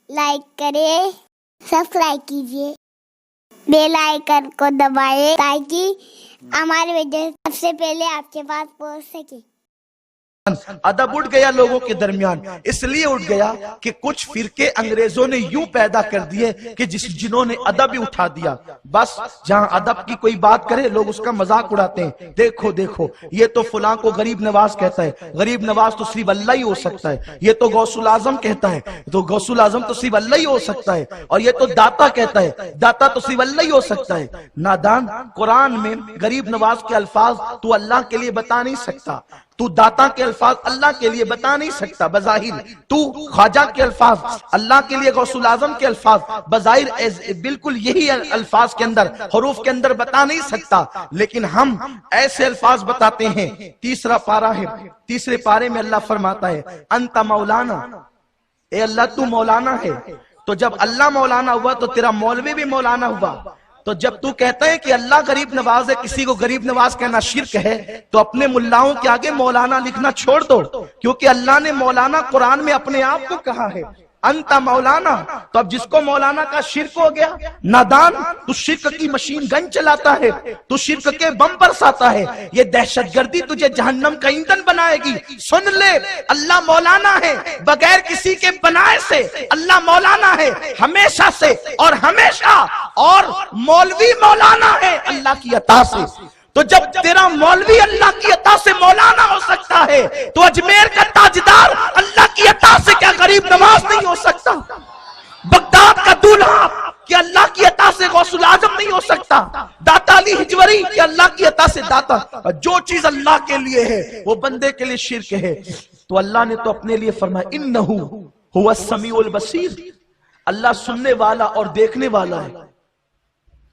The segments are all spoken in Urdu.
لائک کریں، سبسکرائب کیجیے، بیل آئیکن کو دبائیں تاکہ ہماری ویڈیو سب سے پہلے آپ کے پاس پہنچ سکے۔ ادب اٹھ گیا لوگوں کے درمیان، اس لیے اٹھ گیا کہ کچھ فرقے انگریزوں نے یوں پیدا کر دیے کہ جنہوں نے ادب ہی اٹھا دیا۔ بس جہاں ادب کی کوئی بات کرے لوگ اس کا مذاق اڑاتے ہیں، دیکھو دیکھو یہ تو فلاں کو غریب نواز کہتا ہے، غریب نواز تو صرف اللہ ہی ہو سکتا ہے۔ یہ تو غوث الاعظم کہتا ہے، تو غوث الاعظم تو صرف اللہ ہی ہو سکتا ہے۔ اور یہ تو داتا کہتا ہے، داتا تو صرف اللہ ہی ہو سکتا ہے۔ نادان، قرآن میں غریب نواز کے الفاظ تو اللہ کے لیے بتا نہیں سکتا، تو داتا کے الفاظ اللہ کے لیے بتا نہیں سکتا بظاہر، تو خواجہ کے الفاظ اللہ کے لیے، غوث الاعظم کے الفاظ بظاہر بالکل یہی الفاظ کے اندر، حروف کے اندر بتا نہیں سکتا، لیکن ہم ایسے الفاظ بتاتے ہیں۔ تیسرا پارہ ہے، تیسرے پارے میں اللہ فرماتا ہے انت مولانا، اے اللہ تو مولانا ہے۔ تو جب اللہ مولانا ہوا تو تیرا مولوی بھی مولانا ہوا۔ تو جب تو کہتا ہے کہ اللہ غریب نواز ہے، کسی کو غریب نواز کہنا شرک ہے، تو اپنے ملاؤں کے آگے مولانا لکھنا چھوڑ دو، کیونکہ اللہ نے مولانا قرآن میں اپنے آپ کو کہا ہے انت مولانا۔ تو اب جس کو مولانا کا شرک ہو گیا، نادان تو شرک کی مشین گن چلاتا ہے، تو شرک کے بم برساتا ہے، یہ دہشت گردی تجھے جہنم کا ایندھن بنائے گی۔ سن لے، اللہ مولانا ہے بغیر کسی کے بنائے سے، اللہ مولانا ہے ہمیشہ سے اور ہمیشہ، اور مولوی مولانا ہے اللہ کی عطا سے۔ تو جب تیرا مولوی اللہ کی عطا سے مولانا ہو سکتا ہے تو اجمیر کا تاجدار اللہ کی عطا سے کیا غریب نواز نہیں ہو سکتا؟ بغداد کا دولہا کہ اللہ کی عطا سے غوث الاعظم نہیں ہو سکتا؟ داتا علی حجوری کہ اللہ کی عطا سے داتا؟ جو چیز اللہ کے لیے ہے وہ بندے کے لیے شرک ہے۔ تو اللہ نے تو اپنے لیے فرمایا انہو هو السمیع البصیر، اللہ سننے والا اور دیکھنے والا ہے۔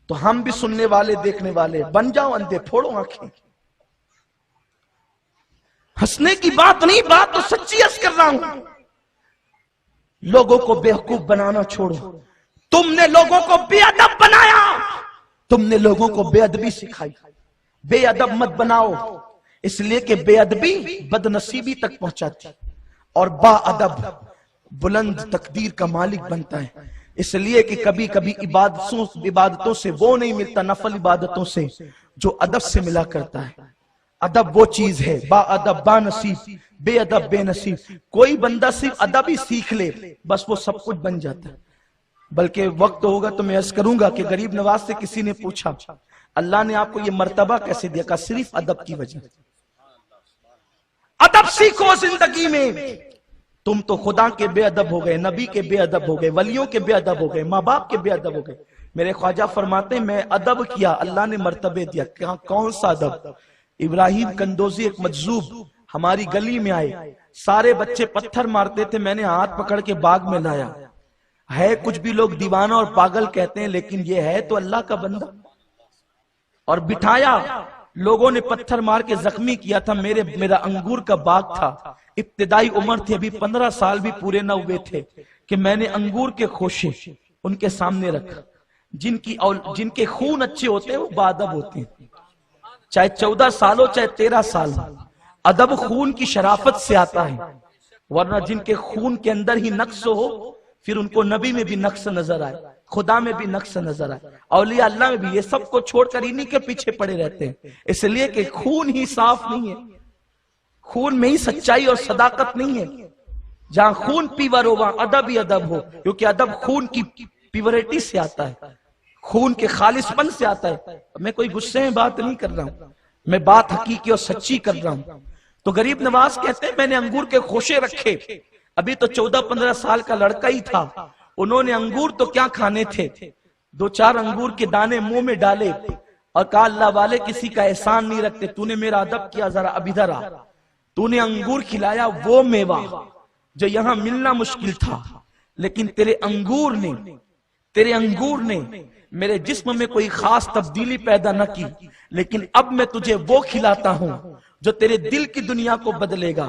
تو ہم بھی سننے والے دیکھنے والے، بن جاؤ اندھے، پھوڑو آنکھیں۔ ہنسنے کی بات نہیں، بات تو سچی ہنس کر رہا ہوں۔ لوگوں کو بیوقوف بنانا چھوڑو، تم نے لوگوں کو بے ادب بنایا، تم نے لوگوں کو بے ادبی سکھائی۔ بے ادب مت بناؤ، اس لیے کہ بے ادبی بد نصیبی تک پہنچاتی، اور با ادب بلند تقدیر کا مالک بنتا ہے۔ اس لیے کہ کبھی کبھی عبادتوں سے وہ نہیں ملتا، نفل عبادتوں سے، جو ادب سے ملا کرتا ہے۔ ادب وہ چیز ہے، با ادب با نصیب، بے ادب بے نصیب۔ کوئی بندہ صرف ادب ہی سیکھ لے بس وہ سب کچھ بن جاتا ہے۔ بلکہ وقت ہوگا تو میں عرض کروں گا کہ غریب نواز سے کسی نے پوچھا اللہ نے آپ کو یہ مرتبہ کیسے دیا؟ کہا صرف ادب کی وجہ۔ ادب سیکھو زندگی میں۔ تم تو خدا کے بے ادب ہو گئے، نبی کے بے ادب ہو گئے، ولیوں کے بے ادب ہو گئے، ماں باپ کے بے ادب ہو گئے۔ میرے خواجہ فرماتے ہیں میں ادب کیا، اللہ نے مرتبے دیا۔ کون سا ادب؟ ابراہیم کندوزی ایک مجذوب ہماری گلی میں آئے، سارے بچے پتھر مارتے تھے، میں نے ہاتھ پکڑ کے باغ میں لایا۔ ہے کچھ بھی لوگ دیوانہ اور پاگل کہتے ہیں، لیکن یہ ہے تو اللہ کا بندہ، اور بٹھایا۔ لوگوں نے پتھر مار کے زخمی کیا تھا، میرا انگور کا باغ تھا، ابتدائی عمر تھی، ابھی 15 سال بھی پورے نہ ہوئے تھے کہ میں نے انگور کے خوشے ان کے سامنے رکھا۔ جن کے خون اچھے ہوتے ہیں وہ بادب ہوتے ہیں، چاہے 14 سال ہو چاہے 13 سال۔ ادب خون کی شرافت سے آتا ہے، ورنہ جن کے خون کے اندر ہی نقص ہو پھر ان کو نبی میں بھی نقص نظر آئے، خدا میں بھی نقص نظر آئے، اولیاء اللہ میں بھی، یہ سب کو چھوڑ کر انہی کے پیچھے پڑے رہتے ہیں، اس لیے کہ خون ہی صاف نہیں ہے، خون میں ہی سچائی اور صداقت نہیں ہے۔ جہاں خون پیور ہو وہاں ادب ہی ادب ہو، کیونکہ ادب خون کی پیورٹی سے آتا ہے، خون کے خالص پن سے آتا ہے۔ میں کوئی غصے میں بات نہیں کر رہا ہوں، میں بات حقیقی اور سچی کر رہا ہوں۔ تو غریب نواز کہتے ہیں میں نے انگور کے خوشے رکھے، ابھی تو 14-15 سال کا لڑکا ہی تھا، انہوں نے انگور تو کیا کھانے تھے، 2-4 انگور کے دانے منہ میں ڈالے اور کہا اللہ والے کسی کا احسان نہیں رکھتے، تو نے میرا ادب کیا، ذرا اب ادھر آ، تو نے انگور کھلایا، وہ میوہ جو یہاں ملنا مشکل تھا، لیکن تیرے انگور نے میرے جسم میں کوئی خاص تبدیلی پیدا نہ کی، لیکن اب میں تجھے وہ کھلاتا ہوں جو تیرے دل کی دنیا کو بدلے گا،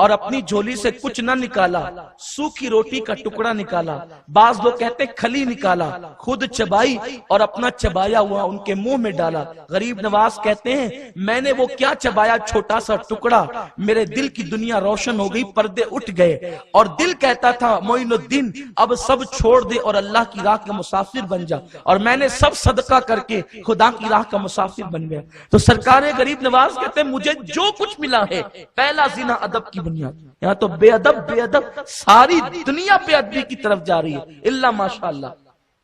اور اپنی جھولی سے کچھ نہ نکالا، سوکھی روٹی کا ٹکڑا نکالا، بعض لوگ کہتے کھلی نکالا، خود چبائی اور اپنا چبایا ہوا ان کے منہ میں ڈالا۔ غریب نواز کہتے ہیں میں نے وہ کیا چبایا چھوٹا سا ٹکڑا، میرے دل کی دنیا روشن ہو گئی، پردے اٹھ گئے، اور دل کہتا تھا معین الدین اب سب چھوڑ دے اور اللہ کی راہ کا مسافر بن جا، اور میں نے سب صدقہ کر کے خدا کی راہ کا مسافر بن گیا۔ تو سرکار غریب نواز کہتے ہیں مجھے جو کچھ ملا ہے پہلا زنا ادب کی بنیاد۔ یہاں تو بے ادب ساری دنیا بے ادبی کی طرف جا رہی ہے، الا ماشاءاللہ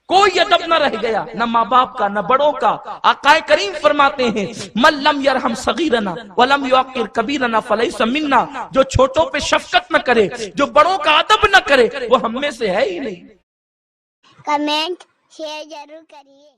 کوئی ادب نہ رہ گیا، نہ ماں باپ کا نہ بڑوں کا۔ آقا کریم فرماتے ہیں من لم یرحم صغیرنا ولم یوقر کبیرنا فلیس منا، جو چھوٹوں پہ شفقت نہ کرے، جو بڑوں کا ادب نہ کرے، وہ ہم میں سے ہے ہی نہیں۔ کمنٹ شیئر ضرور کریے۔